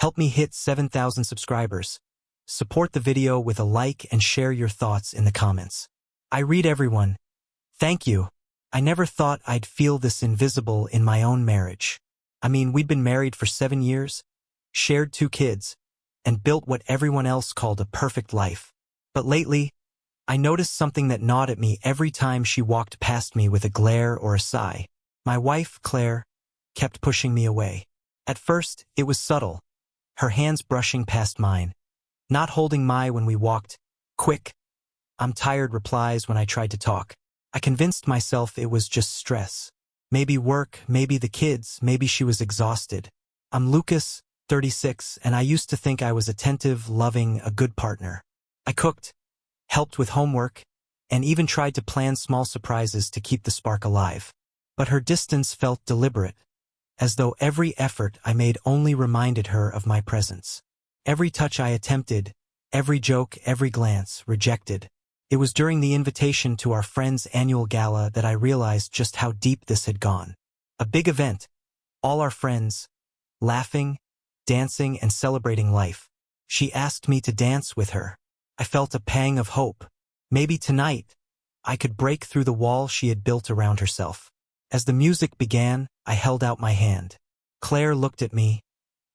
Help me hit 7,000 subscribers. Support the video with a like and share your thoughts in the comments. I read everyone. Thank you. I never thought I'd feel this invisible in my own marriage. I mean, we'd been married for 7 years, shared 2 kids, and built what everyone else called a perfect life. But lately, I noticed something that gnawed at me every time she walked past me with a glare or a sigh. My wife, Claire, kept pushing me away. At first, it was subtle, her hands brushing past mine, not holding my when we walked. Quick, I'm tired replies when I tried to talk. I convinced myself it was just stress. Maybe work, maybe the kids, maybe she was exhausted. I'm Lucas, 36, and I used to think I was attentive, loving, a good partner. I cooked, helped with homework, and even tried to plan small surprises to keep the spark alive. But her distance felt deliberate, as though every effort I made only reminded her of my presence. Every touch I attempted, every joke, every glance, rejected. It was during the invitation to our friend's annual gala that I realized just how deep this had gone. A big event, all our friends, laughing, dancing, and celebrating life. She asked me to dance with her. I felt a pang of hope. Maybe tonight, I could break through the wall she had built around herself. As the music began, I held out my hand. Claire looked at me,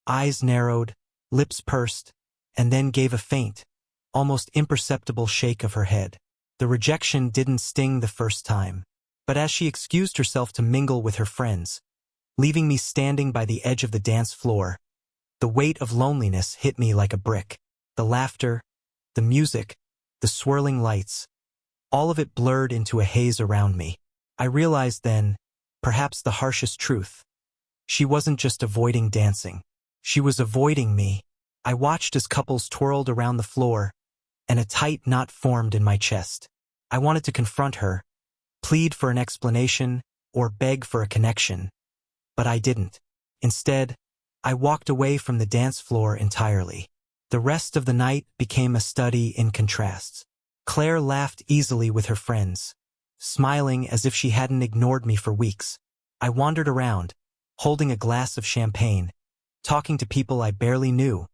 eyes narrowed, lips pursed, and then gave a faint, almost imperceptible shake of her head. The rejection didn't sting the first time, but as she excused herself to mingle with her friends, leaving me standing by the edge of the dance floor, the weight of loneliness hit me like a brick. The laughter, the music, the swirling lights, all of it blurred into a haze around me. I realized then, perhaps the harshest truth. She wasn't just avoiding dancing. She was avoiding me. I watched as couples twirled around the floor, and a tight knot formed in my chest. I wanted to confront her, plead for an explanation, or beg for a connection. But I didn't. Instead, I walked away from the dance floor entirely. The rest of the night became a study in contrasts. Claire laughed easily with her friends, smiling as if she hadn't ignored me for weeks. I wandered around, holding a glass of champagne, talking to people I barely knew,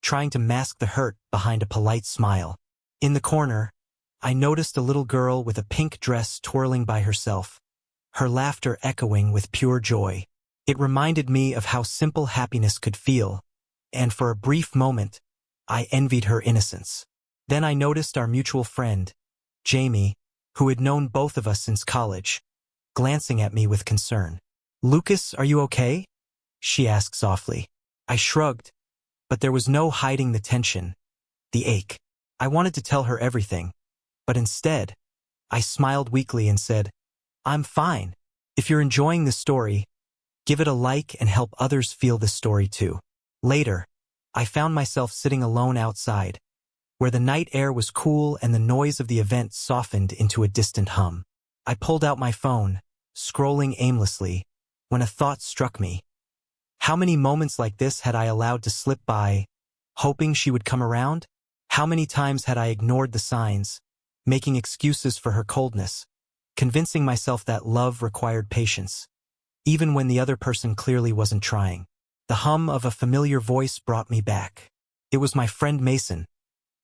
trying to mask the hurt behind a polite smile. In the corner, I noticed a little girl with a pink dress twirling by herself, her laughter echoing with pure joy. It reminded me of how simple happiness could feel, and for a brief moment, I envied her innocence. Then I noticed our mutual friend, Jamie, who had known both of us since college, glancing at me with concern. "Lucas, are you okay?" she asked softly. I shrugged, but there was no hiding the tension, the ache. I wanted to tell her everything, but instead, I smiled weakly and said, "I'm fine. If you're enjoying this story, give it a like and help others feel this story too." Later, I found myself sitting alone outside, where the night air was cool and the noise of the event softened into a distant hum. I pulled out my phone, scrolling aimlessly, when a thought struck me. How many moments like this had I allowed to slip by, hoping she would come around? How many times had I ignored the signs, making excuses for her coldness, convincing myself that love required patience, even when the other person clearly wasn't trying? The hum of a familiar voice brought me back. It was my friend Mason,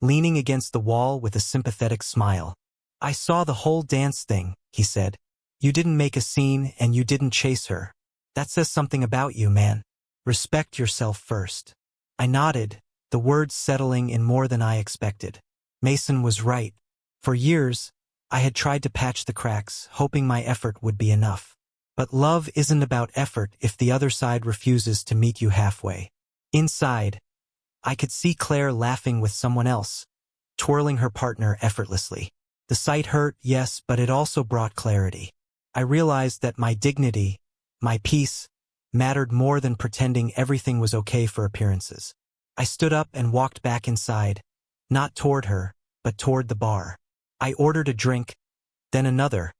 leaning against the wall with a sympathetic smile. "I saw the whole dance thing," he said. "You didn't make a scene and you didn't chase her. That says something about you, man. Respect yourself first." I nodded, the words settling in more than I expected. Mason was right. For years, I had tried to patch the cracks, hoping my effort would be enough. But love isn't about effort if the other side refuses to meet you halfway. Inside, I could see Claire laughing with someone else, twirling her partner effortlessly. The sight hurt, yes, but it also brought clarity. I realized that my dignity, my peace, mattered more than pretending everything was okay for appearances. I stood up and walked back inside, not toward her, but toward the bar. I ordered a drink, then another,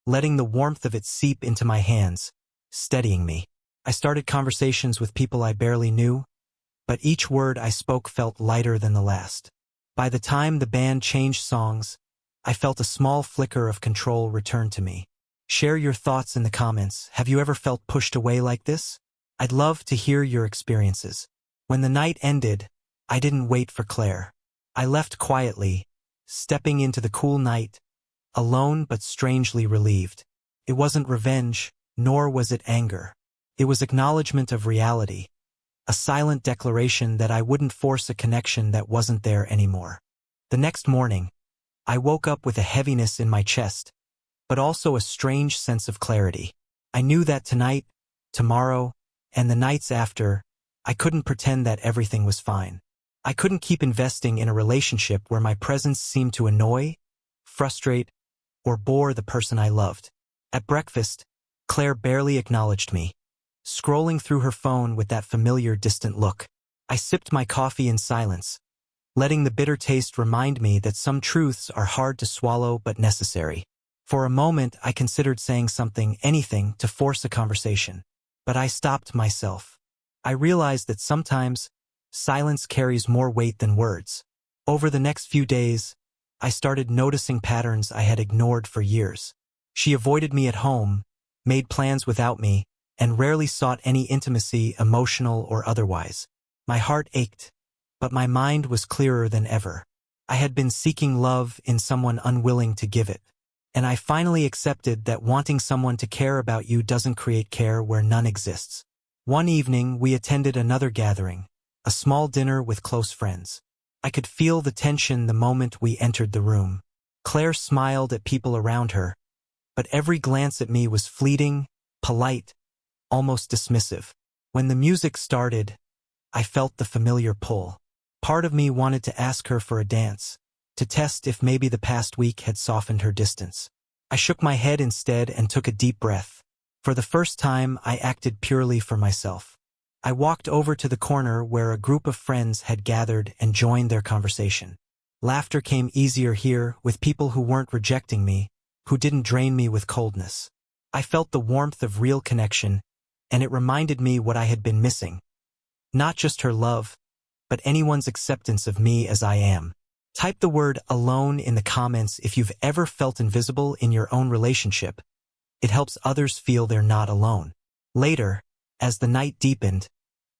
letting the warmth of it seep into my hands, steadying me. I started conversations with people I barely knew, but each word I spoke felt lighter than the last. By the time the band changed songs, I felt a small flicker of control return to me. Share your thoughts in the comments. Have you ever felt pushed away like this? I'd love to hear your experiences. When the night ended, I didn't wait for Claire. I left quietly, stepping into the cool night, alone but strangely relieved. It wasn't revenge, nor was it anger. It was acknowledgement of reality, a silent declaration that I wouldn't force a connection that wasn't there anymore. The next morning, I woke up with a heaviness in my chest, but also a strange sense of clarity. I knew that tonight, tomorrow, and the nights after, I couldn't pretend that everything was fine. I couldn't keep investing in a relationship where my presence seemed to annoy, frustrate, or bore the person I loved. At breakfast, Claire barely acknowledged me, scrolling through her phone with that familiar distant look. I sipped my coffee in silence, letting the bitter taste remind me that some truths are hard to swallow but necessary. For a moment, I considered saying something, anything, to force a conversation. But I stopped myself. I realized that sometimes, silence carries more weight than words. Over the next few days, I started noticing patterns I had ignored for years. She avoided me at home, made plans without me, and rarely sought any intimacy, emotional or otherwise. My heart ached, but my mind was clearer than ever. I had been seeking love in someone unwilling to give it. And I finally accepted that wanting someone to care about you doesn't create care where none exists. One evening, we attended another gathering, a small dinner with close friends. I could feel the tension the moment we entered the room. Claire smiled at people around her, but every glance at me was fleeting, polite, almost dismissive. When the music started, I felt the familiar pull. Part of me wanted to ask her for a dance, to test if maybe the past week had softened her distance. I shook my head instead and took a deep breath. For the first time, I acted purely for myself. I walked over to the corner where a group of friends had gathered and joined their conversation. Laughter came easier here with people who weren't rejecting me, who didn't drain me with coldness. I felt the warmth of real connection, and it reminded me what I had been missing. Not just her love, but anyone's acceptance of me as I am. Type the word alone in the comments if you've ever felt invisible in your own relationship. It helps others feel they're not alone. Later, as the night deepened,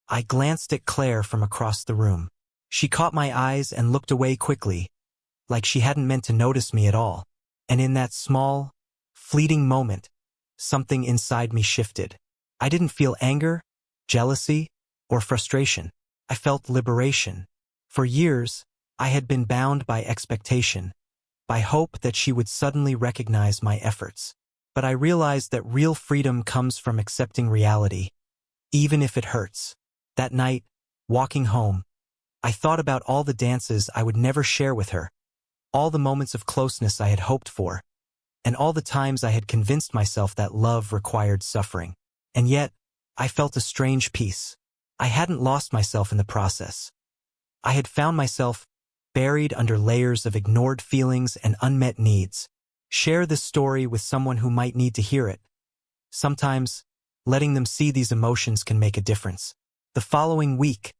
I glanced at Claire from across the room. She caught my eyes and looked away quickly, like she hadn't meant to notice me at all. And in that small, fleeting moment, something inside me shifted. I didn't feel anger, jealousy, or frustration. I felt liberation. For years, I had been bound by expectation, by hope that she would suddenly recognize my efforts. But I realized that real freedom comes from accepting reality, even if it hurts. That night, walking home, I thought about all the dances I would never share with her, all the moments of closeness I had hoped for, and all the times I had convinced myself that love required suffering. And yet, I felt a strange peace. I hadn't lost myself in the process. I had found myself buried under layers of ignored feelings and unmet needs. Share this story with someone who might need to hear it. Sometimes, letting them see these emotions can make a difference. The following week,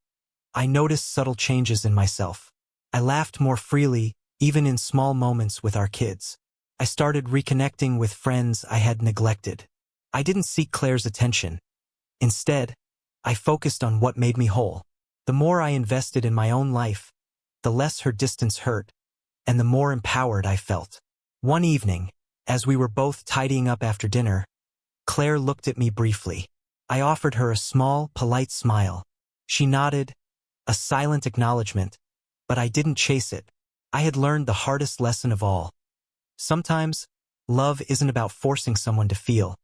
I noticed subtle changes in myself. I laughed more freely, even in small moments with our kids. I started reconnecting with friends I had neglected. I didn't seek Claire's attention. Instead, I focused on what made me whole. The more I invested in my own life, the less her distance hurt, and the more empowered I felt. One evening, as we were both tidying up after dinner, Claire looked at me briefly. I offered her a small, polite smile. She nodded, a silent acknowledgement, but I didn't chase it. I had learned the hardest lesson of all. Sometimes, love isn't about forcing someone to feel.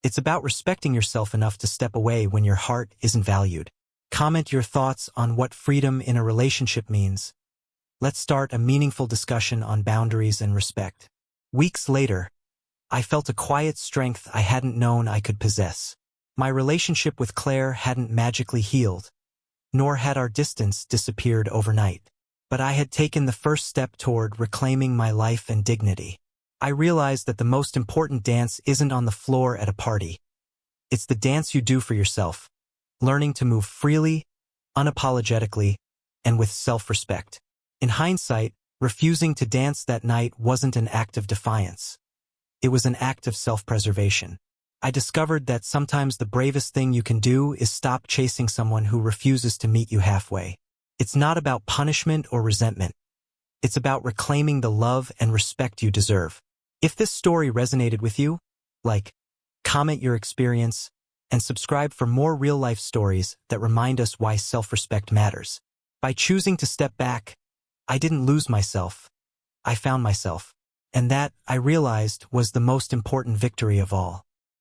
It's about respecting yourself enough to step away when your heart isn't valued. Comment your thoughts on what freedom in a relationship means. Let's start a meaningful discussion on boundaries and respect. Weeks later, I felt a quiet strength I hadn't known I could possess. My relationship with Claire hadn't magically healed, nor had our distance disappeared overnight. But I had taken the first step toward reclaiming my life and dignity. I realized that the most important dance isn't on the floor at a party. It's the dance you do for yourself, learning to move freely, unapologetically, and with self-respect. In hindsight, refusing to dance that night wasn't an act of defiance. It was an act of self-preservation. I discovered that sometimes the bravest thing you can do is stop chasing someone who refuses to meet you halfway. It's not about punishment or resentment. It's about reclaiming the love and respect you deserve. If this story resonated with you, like, comment your experience, and subscribe for more real-life stories that remind us why self-respect matters. By choosing to step back, I didn't lose myself. I found myself. And that, I realized, was the most important victory of all.